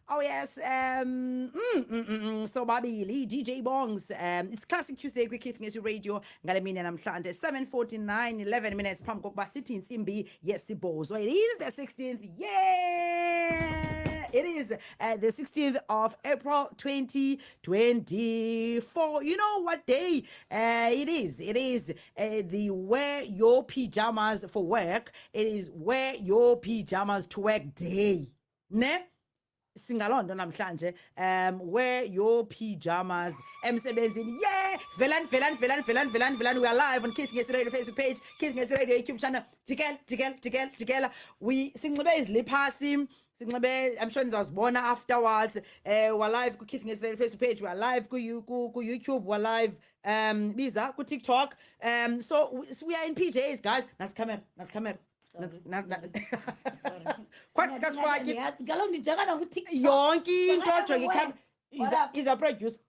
Oh yes, so babili DJ Bongs. It's Classic Tuesday kwiKith Ngesi Radio ngale mina namhlanje 7:49 11 minutes phambi kokuba sithi insimbi yesibhozo. It is the 16th. Yeah! It is the 16th of April 2024. You know what day it is? It is the wear your pajamas for work. It is wear your pajamas to work day. Ne? Singalondo namhlanje wear your pajamas emsebenzini. Yeah, velan we are live on Keith Ngesi Radio Facebook page, Keith Ngesi Radio YouTube channel. Jikela we sinxibe iziliphasi sinxibe. I'm sure nizawuzibona afterwards. We're live ku Keith Ngesi Radio Facebook page, we're live ku YouTube, we're live biza ku TikTok. So we are in PJs, guys. Nas camera kwasikasifake yonke into ojonga iza produce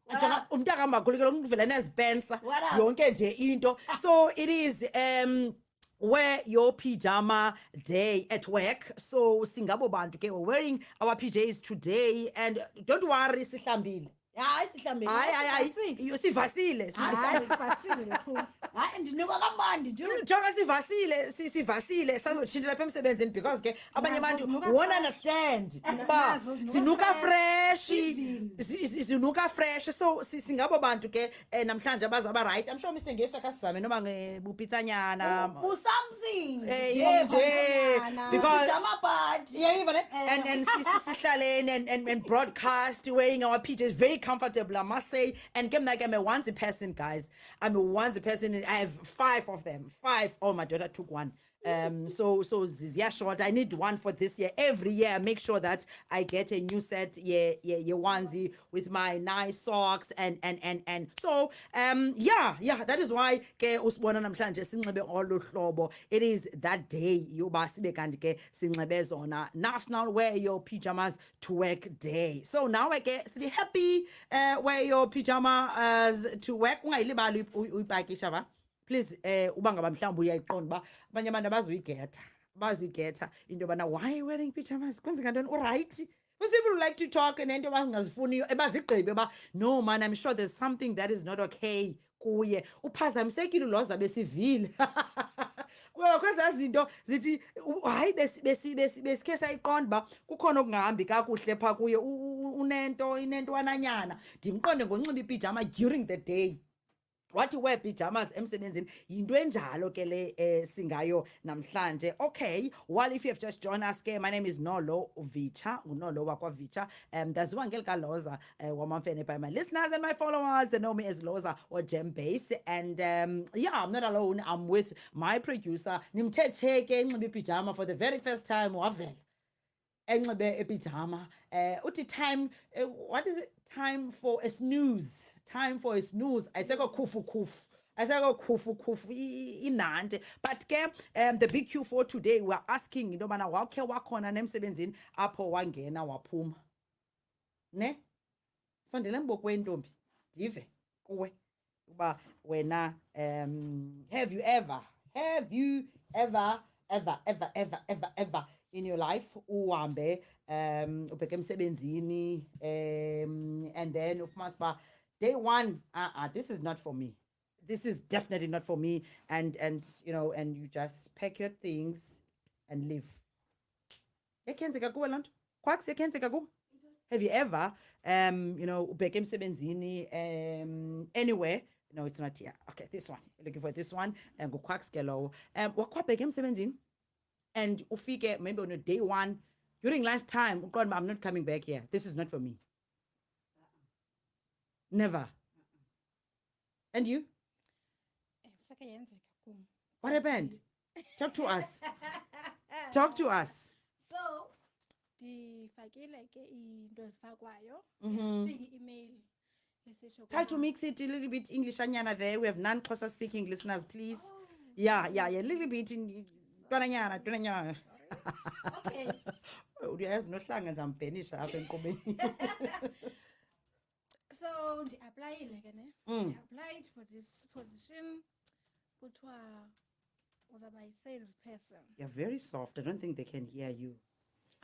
umntu akamakhulu ke lo kuvela nezpensa yonke nje into. So it is wear your pajama day at work. So singabo bantu ke we're wearing our PJs today, and don't worry sihlambile. Hayi sihlambile. Hayi sivasile. Hayi ndinuka kamandi nje. Jonga sivasile sazotshintsha lapha emsebenzini because ke abanye abantu won't understand ba sinuka fresh. So singabo bantu ke namhlanje abazaba right. I'm sure Mr. Ngesi akasizame noma ngebupitsanyana something because pajama party. Yeah, even and sihlalene and broadcast wearing our PJs very comfortable, I must say. And I'm a onesie person, guys. I'm a onesie person. I have 5 of them. 5. Oh, my daughter took one. So yeah, short. I need one for this year. Every year, I make sure that I get a new set. Onesie with my nice socks and so yeah. That is why ke usibona namhlanje sinxibe olu hlobo. It is that day yoba sibe kanti ke sinxibe zona National Wear Your Pajamas to Work Day. So now I get sithi happy wear your pajamas to work. Ungayilibali uyipakisha ba. Please uba ngaba mhlawumbe uyayiqonda ba abanye abantu bazuyigeta into bana why wearing pajamas kwenzeka ntoni right. Most people like to talk and into abangazifuniyo ebazigqibe ba no man, I'm sure there's something that is not okay kuye. Uphazamisekile Lhoza besivile kweza zinto zithi hayi besikhe sayiqonda ba kukhona okungahambi kakuhle pha kuye inento wananyana. Ndimqonde ngonxiba ipijama during the day. What you wear pajamas emsebenzini yinto enjalo ke le singayo namhlanje. Okay, well, if you have just joined us, my name is Lhoza WamaMfene. Daziwa ngelika Lhoza WamaMfene by my listeners and my followers. They know me as Lhoza or Gem Base. And yeah, I'm not alone. I'm with my producer Nimthethe ke enxibe pajama for the very first time. Wavela enxibe epijama. Uthi time, what is it? Time for a snooze. Ayiseko khufu inante. But ke the big Q for today, we're asking into bana wakhe wakhona nemsebenzini apho wangena waphuma ne sondele mbokweni ntombi ndive kuwe uba wena have you ever in your life uhambe ubheke emsebenzini and then ufumana ba day one this is not for me, this is definitely not for me, and you know, and you just pack your things and leave. Yakenzeka kuwe lonto kwakho yakenzeka kuwe? Have you ever you know ubheke emsebenzini anywhere? No, it's not here. Okay, this one, you're looking for this one and go quacks lowo wakwabheke emsebenzini and ufike maybe on a day one during lunchtime, God, I'm not coming back here. This is not for me. Never. And you? What happened? Talk to us. So, ndifakile ke into ezifakwayo email. Try to mix it a little bit English anyana there. We have non-Xhosa speaking listeners, please. Yeah, a little bit in Twananyana. Okay. Uyazi nohlanga ngizambhenisha apha enqobeni. So ndi-aplayile ke ne. I applied for this position. Kuthiwa uzaba yi-salesperson. You're very soft. I don't think they can hear you.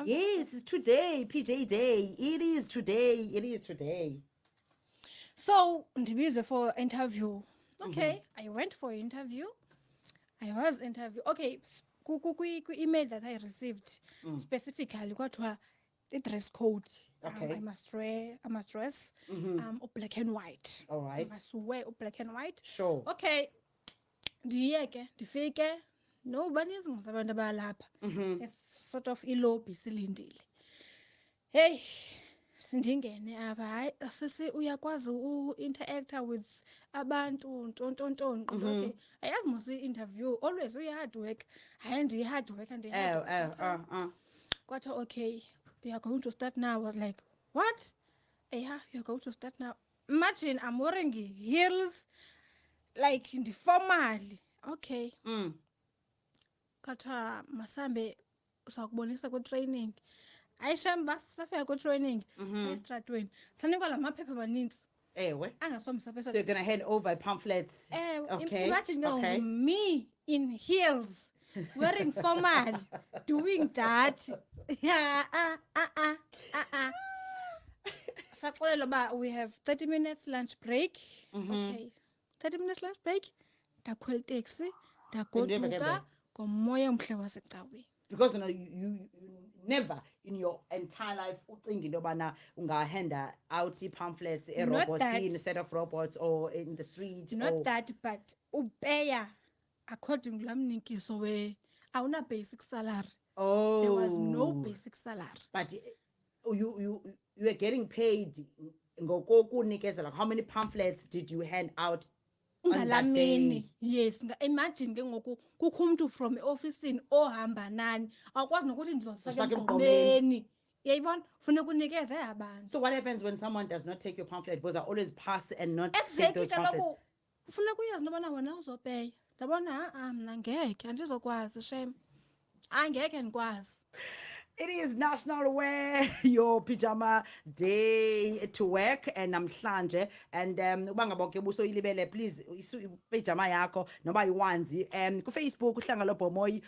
Yes, it's today, PJ Day. It is today. It is today. So ndibizwe for interview. Okay, I went for interview. I was interviewed. Okay, email that I received specifically kwathiwa the dress code. Okay. I must dress black and white. All right. I must wear black and white. Sure. Okay. Ndiyeke ndifike no baninzi abantu abalapha. It's sort of ilobby silindile. Hey, sindingene apha hayi sisi uyakwazi interact with abantu ntontonton okay ayazi mos interview always we hard work hayi ndi hard work and kwathiwa okay you are going to start now. I was like what? Yeah, you're going to start now. Imagine I'm wearing heels like in the formal. Okay. Kata masambe sakubonisa ku training. Ayishamba safika ku training sestratweni. Sanikwa lamaphepha maninzi. Ewe. Angasomisa pesa. So you're going to hand over pamphlets. Okay. Imagine okay. Me in heels wearing formal doing that. Saxolela ba we have 30 minutes lunch break. Okay. 30 minutes lunch break. Ndakhwela taxi, ndagoduka ngomoya omhle wasecaweni. Because you never in your entire life ucinga into yobana ungahanda out pamphlets robots in a set of robots or in the street. Not that, but upeya according to lamnikiso we awuna basic salary. Oh, there was no basic salary. But you were getting paid. Like how many pamphlets did you hand out? Ngalamini. Yes, imagine ke ngoku kukho umuntu from office ohamba nani akwazi nokuthi ndizosaka emgqomeni. Yayibona funeka unikeze abantu. So what happens when someone does not take your pamphlet? Because I always pass and not take those pamphlets. Funeka uyazi nobana wena uzopeya. Ndabona mna ngeke andizokwazi shame. Angeke ndikwazi. It is National Wear Your Pajama Day to work and namhlanje and ubanga bonke buso ilibele please pajama yakho noba iwanzi ku Facebook uhlanga loBhomoyi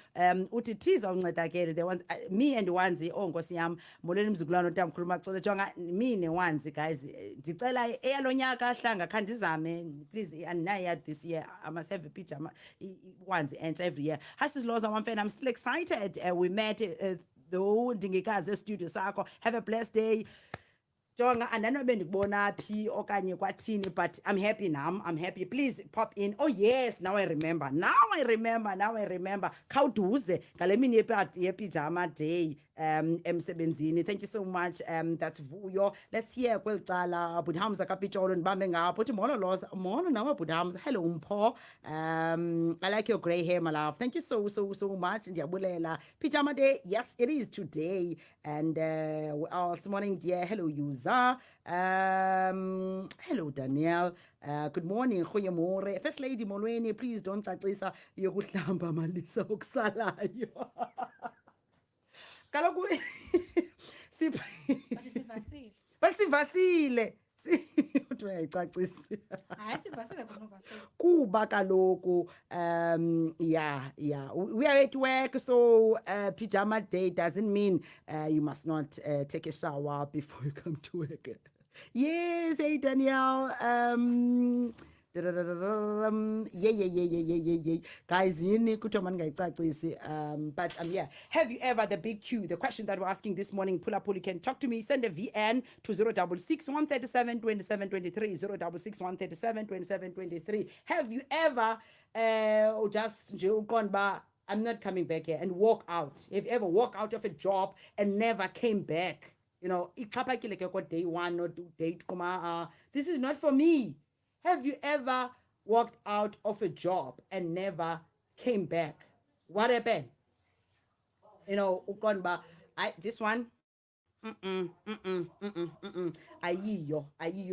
uthi thiza uncedakele the ones me and Wanzi onkosi yam molweni mzukulwana utamkhuluma xole jonga me neWanzi guys ndicela eyalonyaka hlanga khandizame please andinayi this year I must have a pajama Wanzi and every year. Hi sis Lhoza WamaMfene, I'm still excited. We met though ndingekaze studio sakho. Have a blessed day. Jonga andanobe ndikubona phi okanye kwathini but I'm happy now. I'm happy. Please pop in. Oh yes, now I remember. Khawuduze ngale mini yepajama day emsebenzini. Thank you so much. That's Vuyo. Let's hear kwelicala Budhamza kapitolo ndibambe ngapho. Uthi molo Lhoza. Molo nawe Budhamza. Hello Mpho. I like your gray hair my love. Thank you so much. Ndiyabulela. Pajama day. Yes, it is today. And this morning dear. Hello Yuza. Hello Danielle. Good morning Goeiemôre. First Lady molweni, please don't cacisa yokuhlamba malisa okusalayo. Kaloku but sivasile. Uthi uyayicacisa. Hayi sivasile konovasile. Kuba kaloku we are at work, so pajama day doesn't mean you must not take a shower before you come to work. Yes, hey Danielle. Yeah. Guys, but yeah. Have you ever, the big Q, the question that we're asking this morning, pull up, you can talk to me, send a VN to 066 137 27 23, 066 137 27 23. Have you ever just gone by, I'm not coming back here, and walk out? Have you ever walked out of a job and never came back? You know, day one or day two, this is not for me. Have you ever walked out of a job and never came back? What happened? You know, this one. Ayiyo,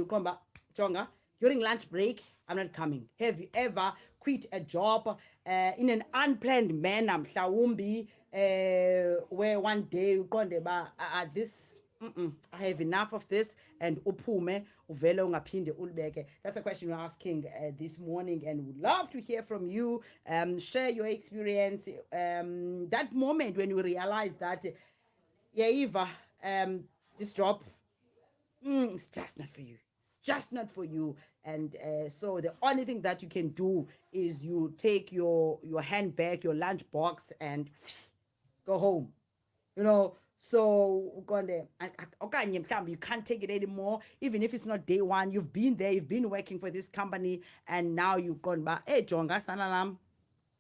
Komba, Jonga. During lunch break, I'm not coming. Have you ever quit a job in an unplanned manner? Mhlawumbi, where one day you this. I have enough of this and uphume uvele ungaphinde ulibeke. That's the question we're asking this morning, and would love to hear from you. Share your experience. That moment when you realize that yeah, Eva, this job, it's just not for you. It's just not for you. And so the only thing that you can do is you take your handbag, your lunch box, and go home. You know, so okanye mhlawumbi you can't take it anymore, even if it's not day one. You've been there, you've been working for this company, and now you've gone back. Hey, jonga sana lam.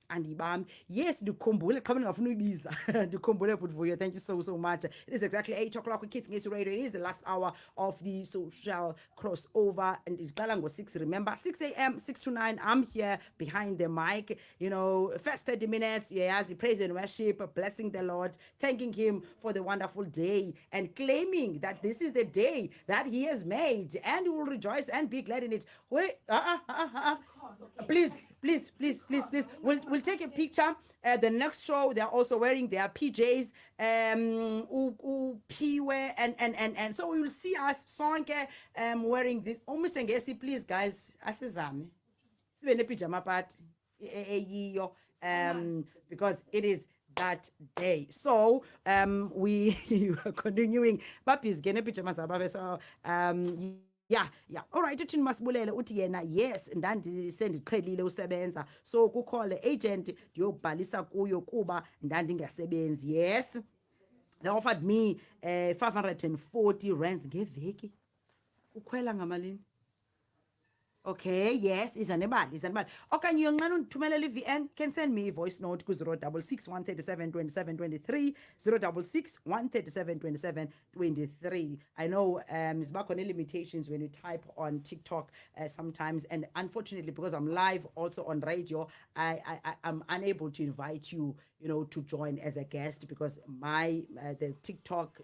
Andibam. Yes, ndikhumbule qha ndingafuna uyibiza. Ndikhumbule Butvuyo. Thank you so much. It is exactly 8 o'clock with Kids Ngesi Radio. It is the last hour of the social crossover, and it's Galango 6. Remember, 6 a.m., 6 to 9. I'm here behind the mic. You know, first 30 minutes, yes, you praise and worship, blessing the Lord, thanking Him for the wonderful day, and claiming that this is the day that He has made, and we will rejoice and be glad in it. Wait, please. We'll take a picture. The next show, they're also wearing their PJs, Piwe, and so we will see us sonke wearing this. Almost ngesi, please guys, asizame. Sibe ne pajama party because it is that day. So we are continuing. Papi's gonna pajama sababe. So yeah. All right, uthini Masibulele uthi yena yes ndandisendiqhelile usebenza, so kukho le agent ndiyobhalisa kuyo kuba ndandingasebenzi. Yes, they offered me 540 rands ngeveki. Ukhwela ngamalini? Okay, yes, izanebali. Okanye uyonqena undithumelela i-VN, can send me a voice note ku 066 137 27 23, 066 137 27 23. I know ziba khona limitations when you type on TikTok sometimes, and unfortunately because I'm live also on radio, I'm unable to invite you, to join as a guest because my the TikTok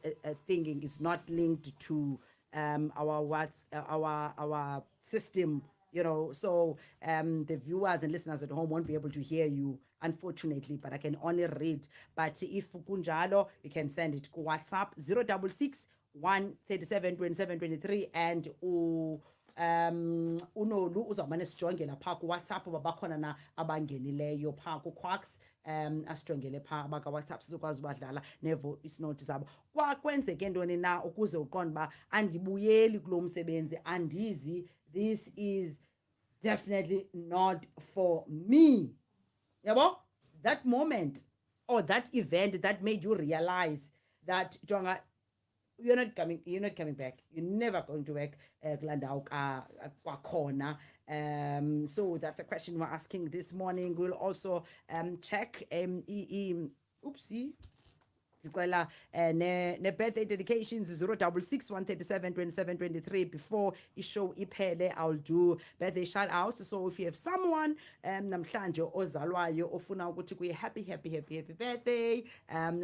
thinking is not linked to our system, so the viewers and listeners at home won't be able to hear you, unfortunately, but I can only read. But if kunjalo, you can send it to WhatsApp 066 137 27 23, and unolu uzawumane sijongela phaa kuWhatsApp uba bakhona na abangenileyo phaa kuQuacks, asijongele phaa abakwaWhatsApp sizokwazi ubadlala ne-voice note zabo. Kwenzeke ntoni na ukuze uqonde uba andibuyeli kulo msebenzi, andizi, this is definitely not for me. Yabo? That moment or that event that made you realize that Jonga, you're not coming back. You're never going to work kwakhona. So that's the question we're asking this morning. We'll also check oopsie. Ne birthday dedications 066 137 27 23. Before the show iphele, I'll do birthday shout outs. So if you have someone namhlanje ozalwayo ofuna ukuthi kuye happy birthday,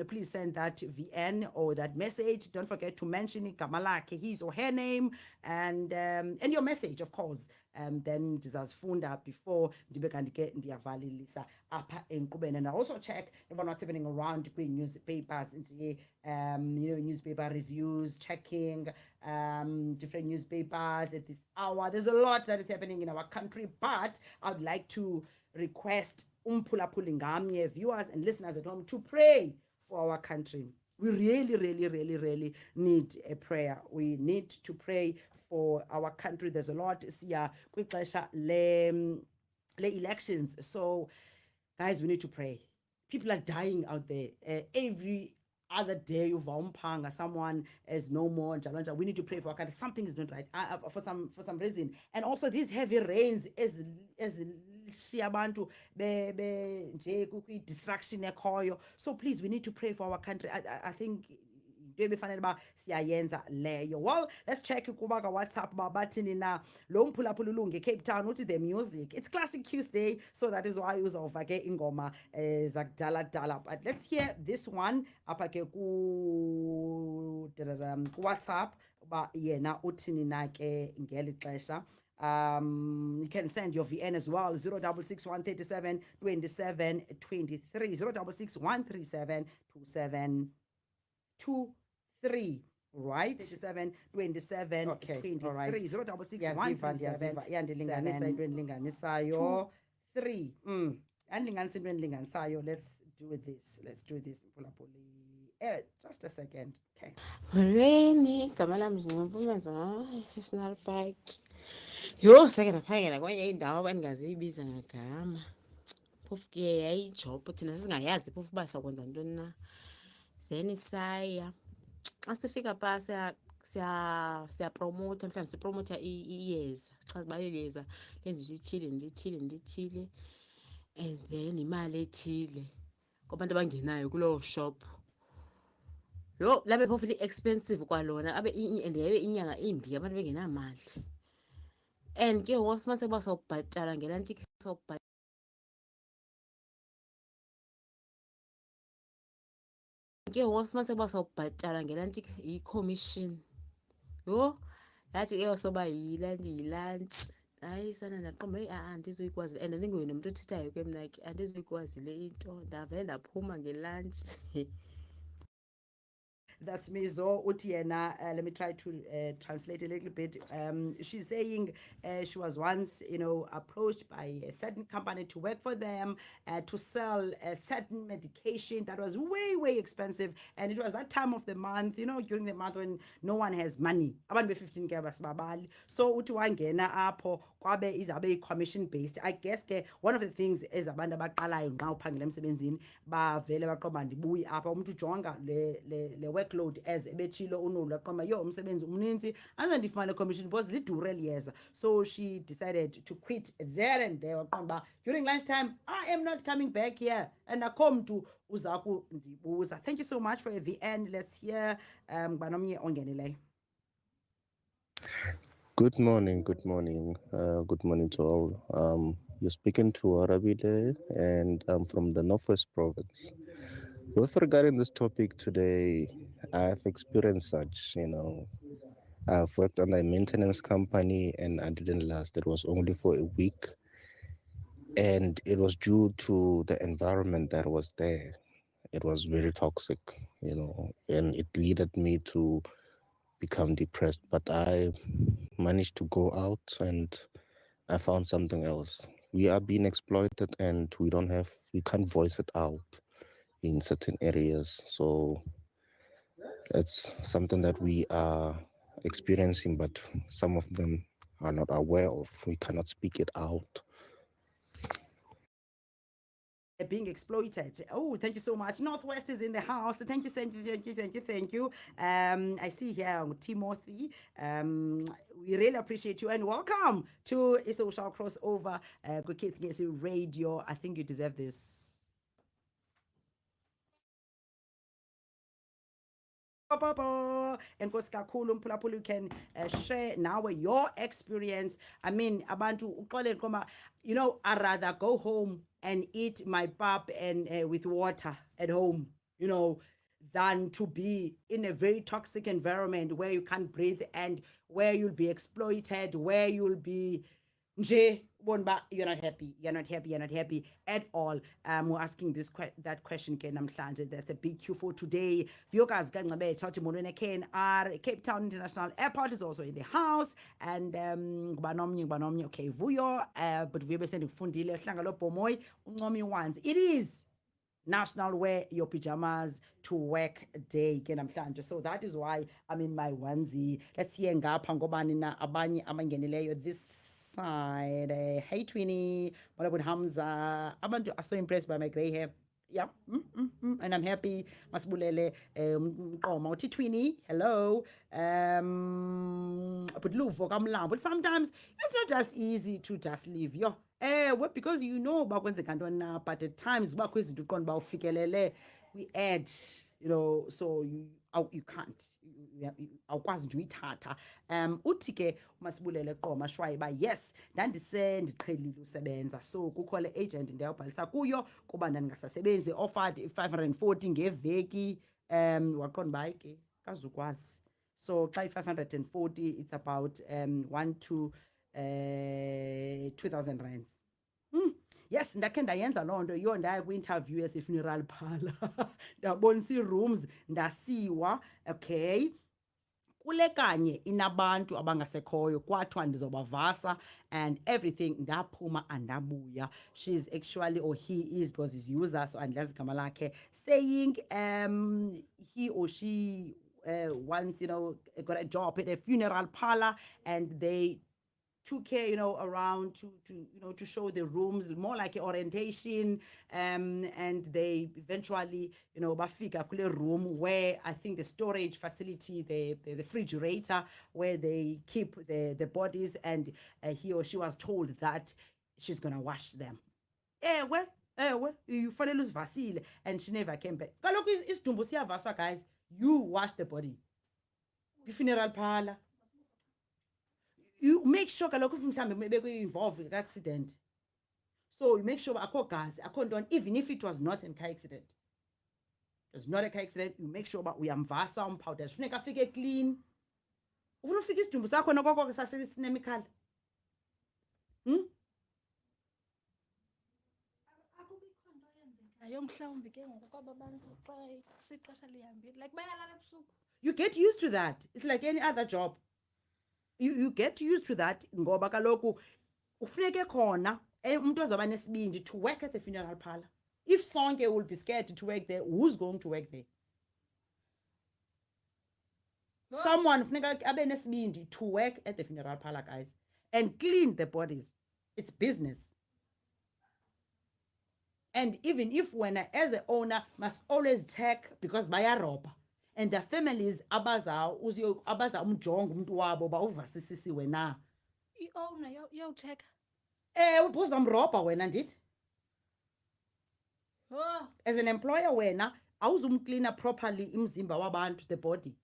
please send that VN or that message. Don't forget to mention igama lakhe, his or her name, and your message, of course. Then ndizazifunda before ndibe kanti ke ndiyavalelisa apha enkqubeni. And I also check about what's happening around newspapers, newspaper reviews, checking different newspapers at this hour. There's a lot that is happening in our country, but I'd like to request viewers and listeners at home to pray for our country. We really need a prayer. We need to pray for our country. There's a lot siya kwixesha le elections. So guys, we need to pray. People are dying out there. Every other day uva someone is no more. We need to pray for our country. Something is not right for some reason. And also these heavy rains as abantu nje distraction ekhoyo. So please, we need to pray for our country. I think well, let's check kuba WhatsApp bathini na lo mphulaphula ulunge Cape Town uthi the music. It's Classic Tuesday, so that is why uzawufake ingoma zakudala. But let's hear this one apha ke ku WhatsApp ba yena uthini na ke ngeli xesha. You can send your VN as well, 066 137 27 23, 066 137 27 23, right? 37 27 Okay, 23, all right. 066 137 yandilinganisa into endilinganisayo 3. Andilinganisa into endilinganisayo. Let's do this. Let's do this. Just a second. Okay. Molweni, igama lam ndingempumezo National Park. Yho, seke ndaphangela kwenye indawo endingazuyibiza ngagama. Phofu ke yayiyijobho thina sisingayazi phofu uba sakwenza ntoni na. Then saya xa sifika phaa siyapromotha, mhlawumbi sipromotha iyeza, chaza uba eli yeza lenza into ithile and then imali ethile kwabantu abangenayo kuloo shop. Yho, labe phofu li-expensive kwalona and yabe inyanga imbi abantu bengenamali. And ke ngoku fumaniseka uba sawubhatala ngelaa nto fumaniseka uba sawubhatala ngelaa nto yi-commission. Yho, yathi ke yosoba yilantshi. Hayi sana ndaqomba andizuyikwazi and ndinguye nomntu othethayo ke mna ke andizuyikwazi le into ndavele ndaphuma ngelantshi. That's Mizo Utiena. Let me try to translate a little bit. She's saying she was once, approached by a certain company to work for them to sell a certain medication that was way, way expensive. And it was that time of the month, during the month when no one has money. Abantu be-15 ke basibabali. So uthi wangena apho kwabe izabe commission based. I guess ke one of the things is abantu abaqalayo nxa uphangela emsebenzini bavele baqoba ndibuyi apha umuntu ujonga le workload as ebetshilo unolu aqoma yo umsebenzi umninzi azandifumane commission because lidure liyeza. So she decided to quit there and there waqomba during lunchtime I am not coming back here and akho mntu uza kundibuza. Thank you so much for your VN. Let's hear banomnye ongenileyo. Good morning good morning to all. You're speaking to Arabile and I'm from the Northwest Province. With regarding this topic today, I've experienced such, I've worked on a maintenance company and I didn't last. It was only for a week. And it was due to the environment that was there. It was very toxic, and it led me to become depressed. But I managed to go out and I found something else. We are being exploited and we can't voice it out in certain areas. So it's something that we are experiencing, but some of them are not aware of. We cannot speak it out. Being exploited. Oh, thank you so much. Northwest is in the house. Thank you. I see here Timothy. We really appreciate you and welcome to a social crossover. Radio. I think you deserve this. And you can share now your experience. I mean, abantu I'd rather go home and eat my pap and with water at home, than to be in a very toxic environment where you can't breathe and where you'll be exploited, where you'll be you're not happy at all. We're asking that question again. That's a big Q for today. Vyokas KNR Cape Town International Airport is also in the house, and okay vuyo but vuyo besending fundile hlanga lo bomoy uncomi ones. It is National Wear Your Pajamas to Work Day ke namhlanje. So that is why I'm in my onesie. Let's see ngapha ngobani na abanye abangenileyo this side. Hey Twinny, what about Hamza? Abantu are so impressed by my gray hair. Yeah, and I'm happy. Masibulele Mqoma uthi Twinny, hello. But luvo kamlambo. But sometimes it's not just easy to just leave. Yo, because kwenzeka ntoni na, but at times bakwizinto uqonda ufikelele we add, so you can't, awukwazi nje uyithatha. Uthi ke Masibulele Qoma shwaye ba yes ndiqhelile usebenza, so kukho le agent ndiyabhalisa kuyo kuba ndingasasebenzi offered 540 ngeveki. Waqonda ba ke kazukwazi, so xa 540 it's about 1 to 2,000 rands. Yes, ndakhe ndayenza loo nto. Yo, ndaya kwi-interview yase-funeral parlour ndabonisa ii-rooms ndasiwa. Okay, kule kanye inabantu abangasekhoyo kwathiwa ndizobavasa and everything ndaphuma andabuya. She's actually, or he is because he's user, so andilazi igama lakhe, saying he or she once, got a job at a funeral parlor and they took her, around to show the rooms, more like orientation, and they eventually, bafika kule room where I think the storage facility, the refrigerator where they keep the bodies, and he or she was told that she's gonna wash them. Ewe, ufanele uzivasile, and she never came back. Kaloku isidumbu siyavaswa, guys. You wash the body. Funeral parlor. You make sure kaloku if mhlambe maybe involved in accident, so you make sure akho gazi akho ntoni, even if it was not a car accident, it was not a car accident, you make sure uba uyamvasa umpowder, funeka afike clean. Ufuna ufika isidumbu sakho nokoko sasinemikhala. Akubikho nto yenzekayo mhlawumbi ke ngoku kwaba bantu xa sixesha lihambile, like bayalala ebusuku. You get used to that. It's like any other job. You get used to that ngoba kaloku ufuneke khona umuntu ozaba nesibindi to work at the funeral parlor. If sonke will be scared to work there, who's going to work there? Someone funeka abe nesibindi to work at the funeral parlor, guys, and clean the bodies. It's business. And even if when as an owner must always check because bayaroba. And the families abaza umjonga umuntu wabo ba uvasisisiwe na. I-owner yowutshekha. Ubuza umrobha wena ndithi. Oh, As an employer wena awuzumcleaner properly imzimba wabantu, the body.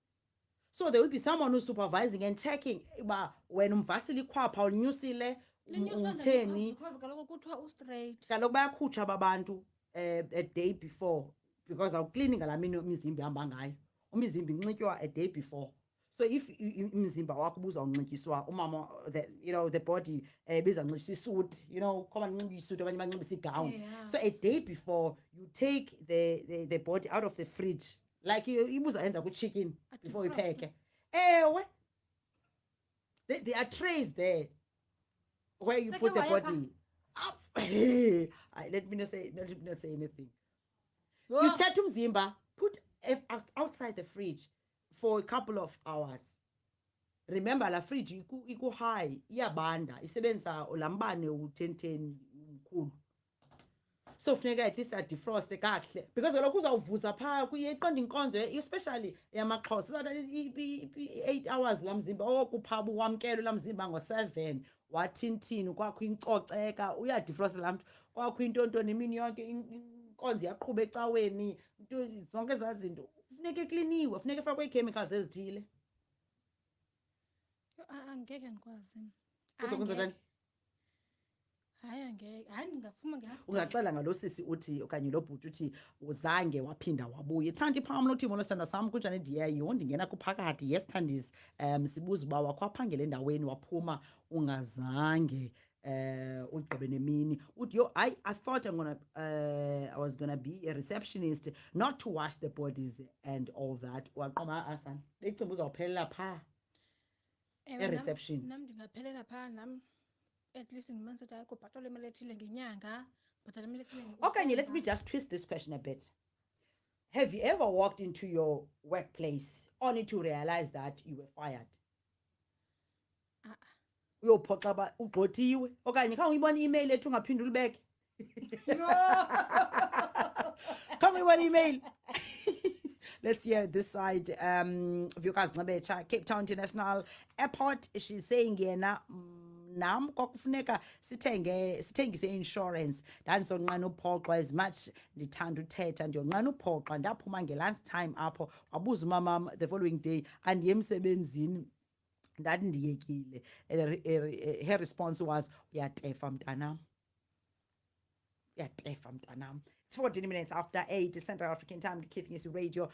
So there will be someone who's supervising and checking uba wena umvasile ikhwapha unyusile umtheni. because kaloku kuthiwa u-straight. Kaloku bayakhutsha ababantu a day before because awucleani ngalamini imizimba ihamba ngayo. Umizimba inxitywa a day before. So if imizimba wakho ubuzawunxityiswa umama, the body bezanxityiswa isuit, khoma nxiba isuit abanye banxiba igown. Yeah. So a day before you take the body out of the fridge, like ibuzayenza ku-chicken before you Defrost. Ewe, there are trays there where you put the Seke body. Let me not say anything. Oh, You take umzimba, put outside the fridge for a couple of hours. Remember, la fridge iku high, iyabanda, isebenzisa olambane u1010 mkhulu. So funeka at least defrost kahle because lokho uzawuvuza pha kuyeqonda inkonzo, especially yamaXhosa, 8 hours lamzimba okuphaba uwamkelo lamzimba ngo7 wathintini kwakho incoceka uyadefrost lamntu kwakho intonto nemini yonke inkonzo yaqhubeka ecaweni, zonke ezazinto funeka ekliniwe, funeka efakwe ichemicals ezithile. angeke ndikwazi. Uzokwenza njani? Hayi angeke. Hayi ndingaphuma Ungaxela ngalo sisi uthi okanye lo bhuti uthi uzange waphinda wabuye. Thanti pham lothi molo sithanda sam kunjani ndiyayo ndingena kuphakathi. Yes Thandis, sibuza uba wakwaphangela endaweni waphuma ungazange ugqibe nemini. Uthi yo I thought I was gonna be a receptionist, not to wash the bodies and all that. Waqoma asana becimba uzawuphelela pha e-reception. Nam ndingaphelela phaa nam at least ndimanisete hayi kubhatalwa imali ethile ngenyanga, bhatala imali ethile Okay, let me just twist this question a bit. Have you ever walked into your workplace only to realize that you were fired? Uyophoxa ba ugxothiwe okanye khange uyibona i-email ethi ungaphinde ulibeke. Khange uyibona i-email. Let's hear this side. Vukas Ncabecha, Cape Town International Airport. She's saying yena nam kwakufuneka sithengise insurance. Ndandisonqena uphoxwa as much ndithanda uthetha ndiyonqena uphoxwa ndaphuma nge-lunch time apho wabuza umamam the following day andiye emsebenzini ndathi ndiyekile. Her response was uyatefa mntanam. Uyatefa mntanam. It's 14 minutes after 8 Central African time. Keith is radio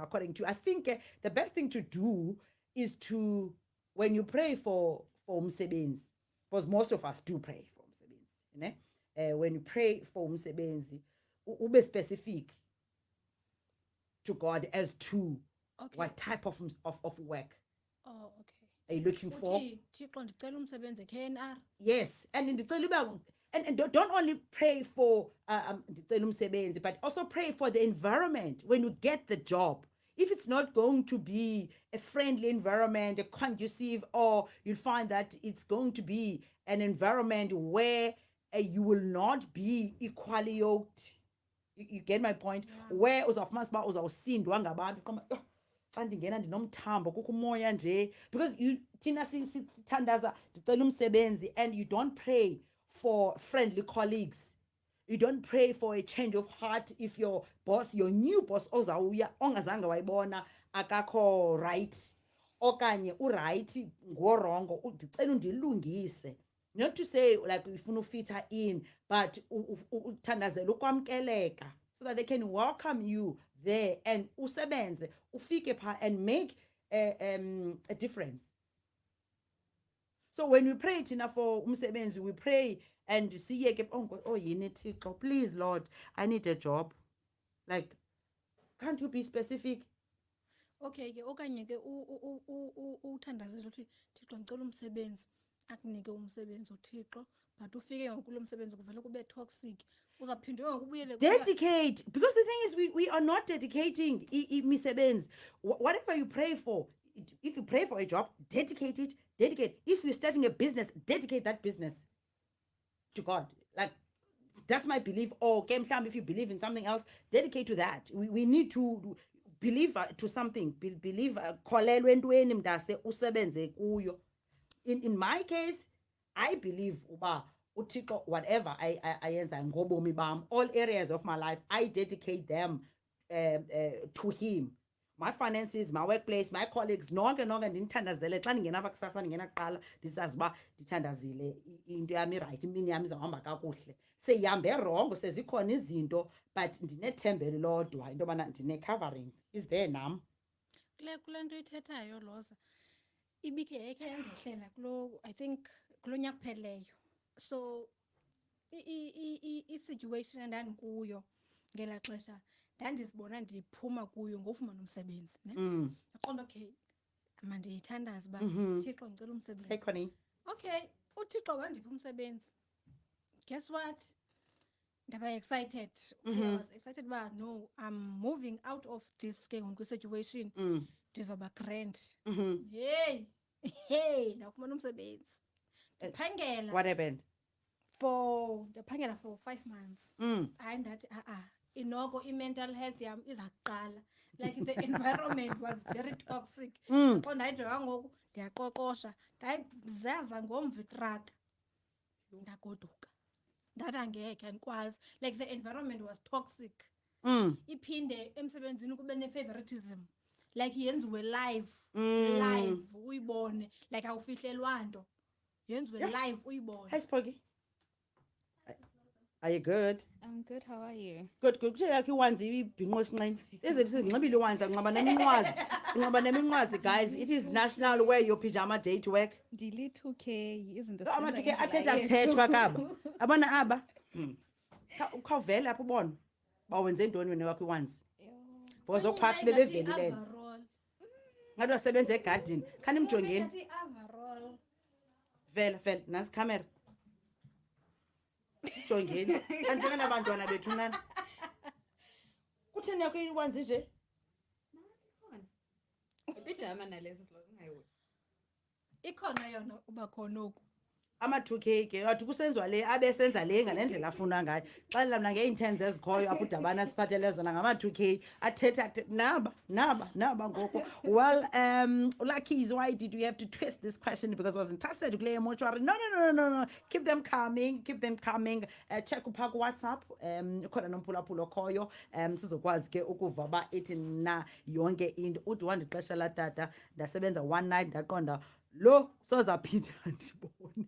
according to, I think the best thing to do is to, when you pray for umsebenzi, because most of us do pray for umsebenzi, when you pray for umsebenzi, ube specific to God as to what type of work Oh, okay. are you looking for? Uthi Thixo ndicela umsebenzi eKNR. Yes, and ndicela uba and don't only pray for ndicela umsebenzi, but also pray for the environment when you get the job. If it's not going to be a friendly environment, a conducive, or you'll find that it's going to be an environment where you will not be equally yoked. You get my point? Where uzawufumana uba uzawusindwa ngabantu qoma xa ndingena ndinomthambo kukho umoya nje, because thina sithandaza ndicela umsebenzi, and you don't pray for friendly colleagues. You don't pray for a change of heart if your boss, your new boss ozawuya ongazange wayibona akakho right, okanye uright ngorongo, ndicela undilungise. Not to say like ufuna ufitha in, but uthandazela ukwamkeleka, so that they can welcome you there and usebenze ufike pha and make a difference. So when we pray thina for umsebenzi, we pray and siyeke oh yini Thixo, please Lord, I need a job. Like, can't you be specific? Okay ke okanye ke uthandazela uthi Thixo ndicela umsebenzi, akunike umsebenzi uThixo, but ufike ngokulo msebenzi kuvele kube toxic, uzaphinde ngokubuyele Dedicate, because the thing is we are not dedicating imisebenzi. Whatever you pray for, if you pray for a job, dedicate it. If you're starting a business, dedicate that business to God. Like, that's my belief. Or if you believe in something else, dedicate to that. We need to believe to something. Believe kholelwe entweni mntase usebenze kuyo. In my case, I believe uba uThixo, whatever ayenza ngobomi bam, all areas of my life, I dedicate them to him. My finances, my workplace, my colleagues, nonke ndinithandazele xa ndingena apha kusasa ndingena kuqala ndisazi uba ndithandazile into yami right, imini yami izawuhamba kakuhle. Seyihambe rongo, sezikhona izinto, but ndinethembe lodwa into yobana ndine-covering is there nam. kule nto ithethayo Lhoza ibikhe yekhe yangehlela I think kulo nyaka upheleyo. So i-situation endandikuyo ngela xesha ndandizibona ndiphuma kuyo ngofumana umsebenzi ne. Ndaqonda okay mandiyithandaze uba Thixo ndicela umsebenzi. Hey Connie. Okay, uThixo wandipha umsebenzi. Guess what? Ndaba excited. Okay, I was excited uba no, I'm moving out of this ke ngoku situation. Ndizoba grand. Hey, ndafumana umsebenzi. Ndiphangela. What happened? Ndiphangela for 5 months. Hayi ndathi inoko i-mental health yam izaqala. Like the environment was very toxic. Qonda hayijonga ngoku ndiyaqoqosha. Ndazaza ngomva itraka. Ndagoduka. Ndathi angeke andikwazi. Like the environment was toxic. Iphinde emsebenzini kube ne-favoritism. Like yenziwe live uyibone, like awufihlelwa nto, yenziwe live uyibone. Hi Spoggy. Are you good? I'm good. How are you? Good. Kutshela yakho iwanzi ibhinqo esinqeni. Izinto sizinxibile iwanzi nqaba neminqwazi. Nqaba neminqwazi guys. It is national wear your pyjama day to work. Delete 2K izinto. Ama 2K athetha kuthethwa kaba. Abona aba. Ukhawuvela apho ubona. Bawenze ntoni wena wakho iwanzi? Because okuphathi bebevelile. Ngathi wasebenza egarden. Khani imjongeni. Vela nasi camera. Jongeni. Kanjena nabantwana bethu nani. Kutheni yakho iwanzi nje? Ipijama nalezi silo zingayiwe. Ikhona yona uba khona oku. Ama 2K ke wathi kusenziwa le abesenza le ngalendlela afuna ngayo. Xa lamna nge-interns ezikhoyo apho udabana siphathele zona ngama 2K athetha naba ngoko. Well, Lucky, why did we have to twist this question? Because I was interested kule mortuary. No. Keep them coming. Check upaka WhatsApp. Khona nomphulapulo khoyo. Sizokwazi ke ukuva ba ethi na yonke into. Uthi wandixesha la tata ndasebenza one night ndaqonda lo soza phinda ndibone.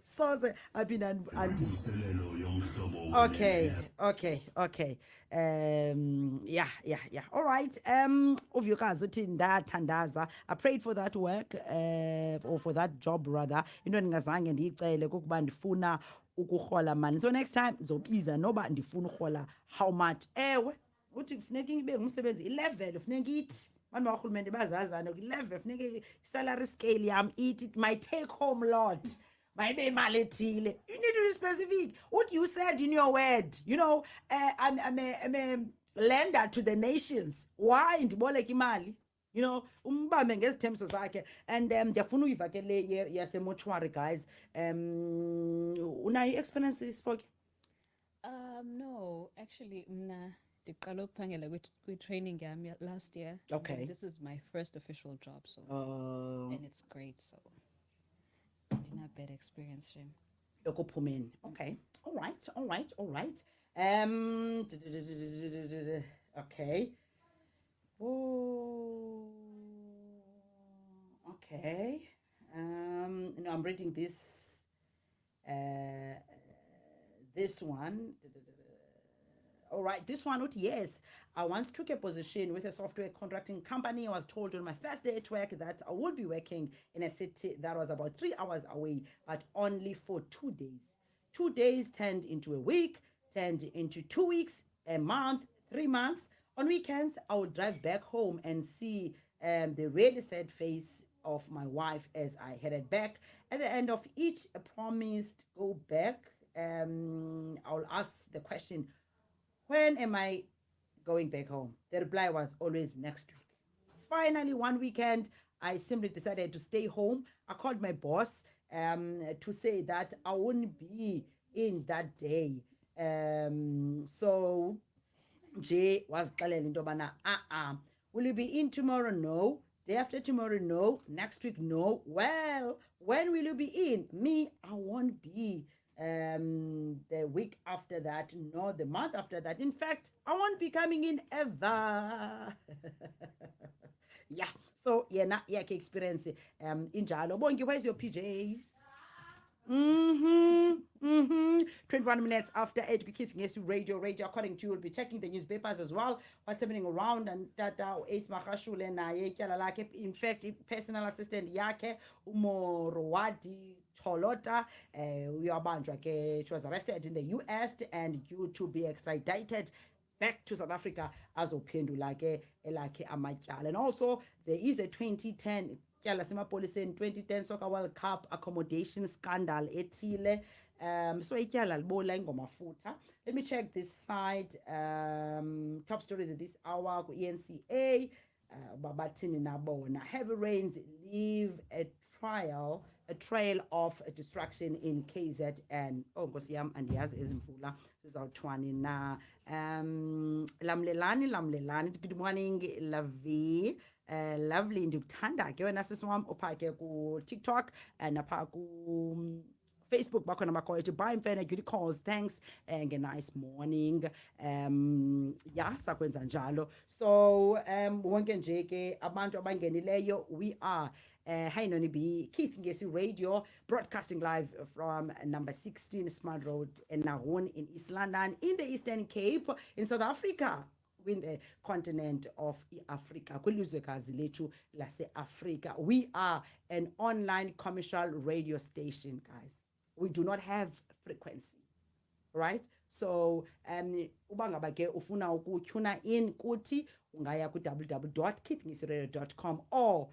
Soze aphinda Okay. Yeah. All right. Uvyukazi uthi ndathandaza. I prayed for that work or for that job rather. Into ndingazange ndiyicele kukuba ndifuna ukurhola mali. So next time ndizobiza noba ndifuna urhola how much. Ewe uthi kufuneka ibe ngumsebenzi 11 kufuneka ithi manje bahulumende bazazana ku-level funeke salary scale yam it my take home lot mayibe imali ethile. You need to be specific. What you said in your word, you know, I'm a lender to the nations. Why ndiboleka imali? You know, umbambe ngezithembiso zakhe. And ndiyafuna uyiva ke le yasemotuary, guys. Unayo experience isipoke? No, actually, mna ndiqala ukuphangela kwi-training yami last year. and Okay. This is my first official job, so and it's great, so didn't have bad experience, shame. Yokuphumeni. Okay. All right. Okay. Oh, okay. No, I'm reading this. This one. All right, this one, yes. I once took a position with a software contracting company. I was told on my first day at work that I would be working in a city that was about 3 hours away, but only for 2 days. 2 days turned into a week, turned into 2 weeks, a month, 3 months. On weekends, I would drive back home and see the really sad face of my wife as I headed back. At the end of each promised go back, I'll ask the question, when am I going back home? The reply was always next week. Finally, one weekend, I simply decided to stay home. I called my boss to say that I wouldn't be in that day. So Jay was telling Dobana, will you be in tomorrow? No. Day after tomorrow? No. Next week? No. Well, when will you be in? Me, I won't be the week after that, no, the month after that. In fact, I won't be coming in ever. Yeah, so yeah, experience injalo. Bonke, where's your PJs? 21 minutes after 8, we keep Ngesu radio. According to you, will be checking the newspapers as well. What's happening around, and Tata Ace Makashule na in fact, personal assistant yake Umorowadi Tolota, she was arrested in the US and due to be extradited back to South Africa as ophendula ke elakhe amatyala. And also there is a 2010 tyala semapoliseni 2010 Soccer World Cup accommodation scandal ethile. So ityala libola ingomafutha. Let me check this side. Top stories at this hour ku ENCA. Babathini nabona. Heavy rains leave a trail of destruction in KZN. Oh, Nkosi yam andiyazi ezimvula sizawuthwani na. Lamlelani. Good morning, Lavi. Lovely, ndikuthanda ke wena sisi wam opha ke ku TikTok napha ku Facebook bakhona bakhoethu WamaMfene good calls, thanks and a nice morning. Yeah, sakwenza njalo. So wonke nje ke abantu abangenileyo, we are Hi Noni B, Keith Ngesi Radio, broadcasting live from number 16 Smart Road in Nahon in East London, in the Eastern Cape, in South Africa, in the continent of Africa. Kwilizwekazi lethu lase-Africa. We are an online commercial radio station, guys. We do not have frequency, right? So uba ngaba ke ufuna ukutuna in kuthi ungaya ku www.keithngesi.com, or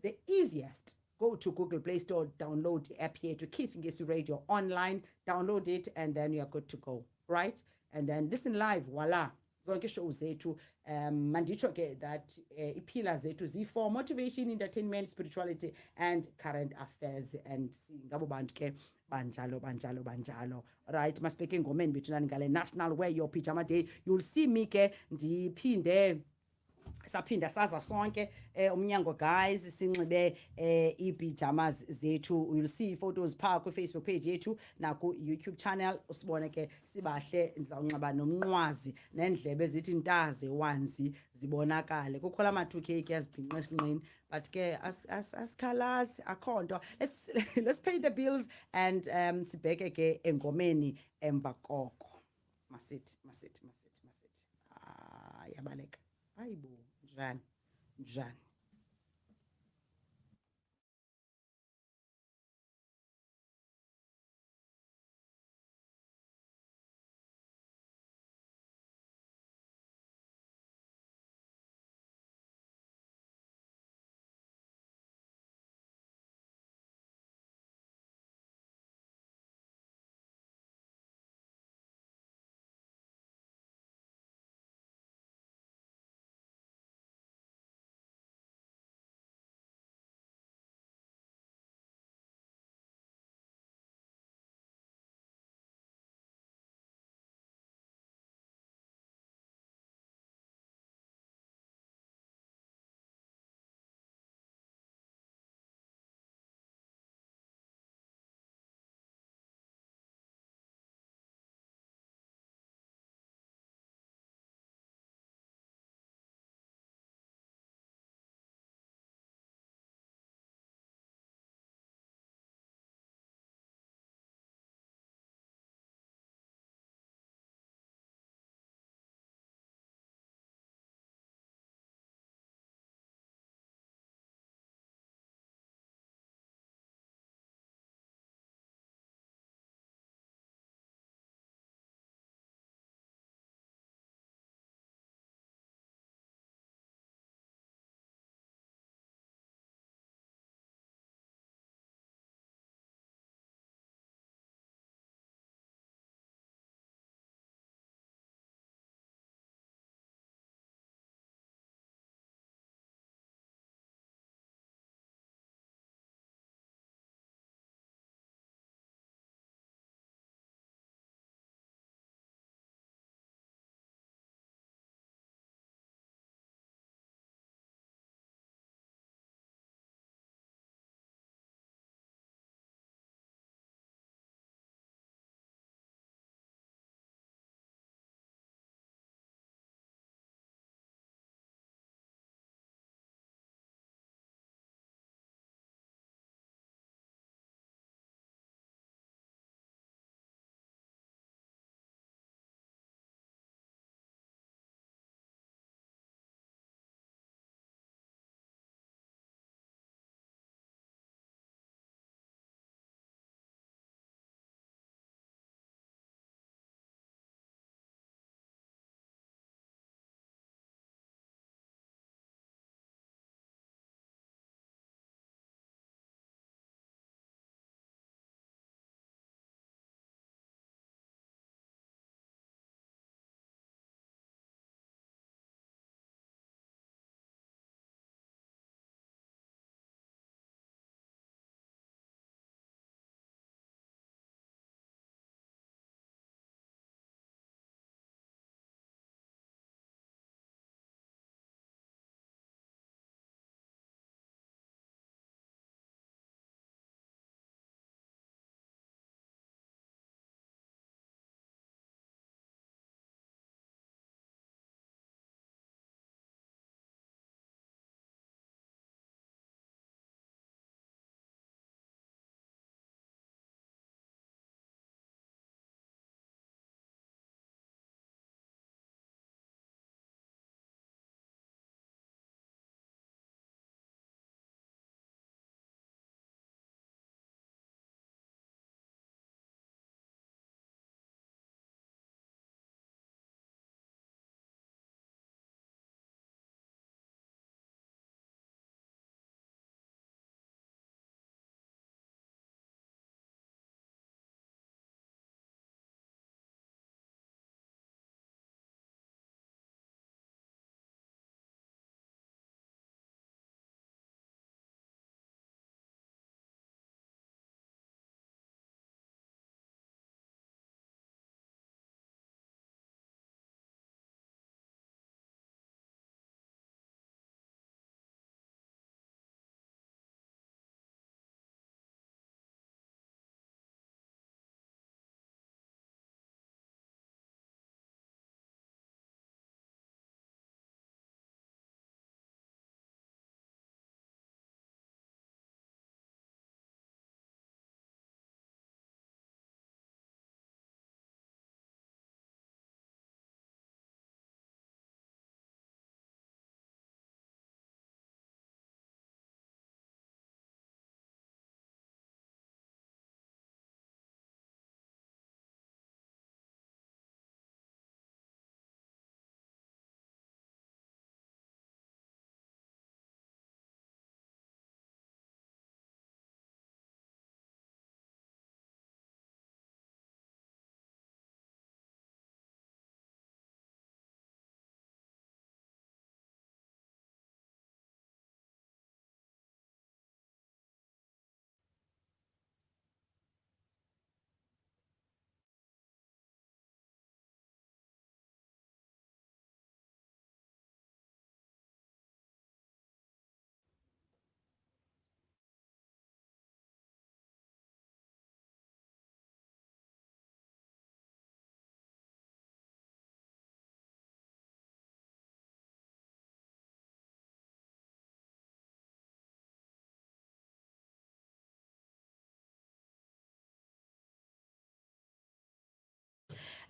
the easiest, go to Google Play Store, download the app here to Keith Ngesi Radio online, download it, and then you are good to go, right? And then listen live, voila. Zonke show zethu manditsho ke that ipila zethu zi-4: motivation, entertainment, spirituality, and current affairs. And ngabo bantu ke banjalo. Right, masibheke engomeni bethu nani ngale national wear your pajama day. You'll see me ke ndiphinde saphinda saza sonke umnyango, guys, sinxibe ipajamas zethu. You'll see photos phaa ku Facebook page yethu na ku YouTube channel. Usibone ke sibahle, ndizawunxiba nomnqwazi nendlebe zithi ntaze wanzi zibonakale. Kukho la ma-2K ke yazibhinqa esinqeni, but ke asikhalazi akho nto. Let's pay the bills and sibheke ke engomeni emva koko. Masithi. Yabaleka. Hayibo, njani.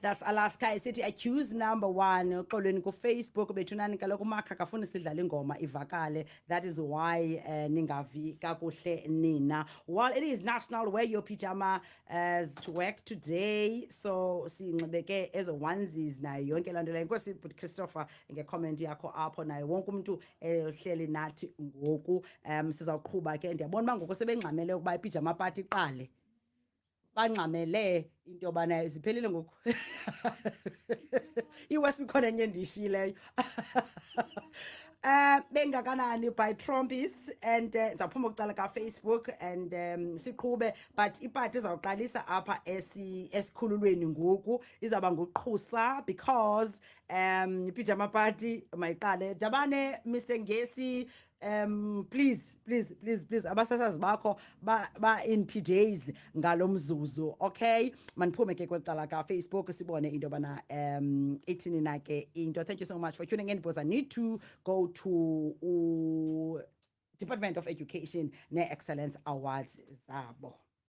That's Alaska City accused number 1 uxolweni ku Facebook bethunani kaloku umakha kafuna sidlala ingoma ivakale. That is why ningavi kakuhle nina. While it is national wear your pajama as to work today, so sinxibeke as onesies nayo yonke laa nto leyo. Inkosi but Christopher ngecomment yakho apho nayo wonke umuntu ehleli nathi ngoku sizawuqhuba ke ndiyabona uba ngoku sebengxamele ukuba ipijama party iqale. Bangxamele into yobana ziphelile ngoku. iWest ikhona enye endiyishiyileyo. Bengakanani by Trompis and ndizawuphuma ukucala kaFacebook and siqhube, but ipati izawuqalisa apha esikhululweni ngoku izawuba nguqhusa because ipijama party mayiqale. Dabane Mr. Ngesi, please abasasazi bakho ba in PJs ngalo mzuzu, okay? Maniphume ke kwecala ka Facebook sibone into bana ithini na ke into. Thank you so much for tuning in because I need to go to Department of Education ne Excellence Awards zabo.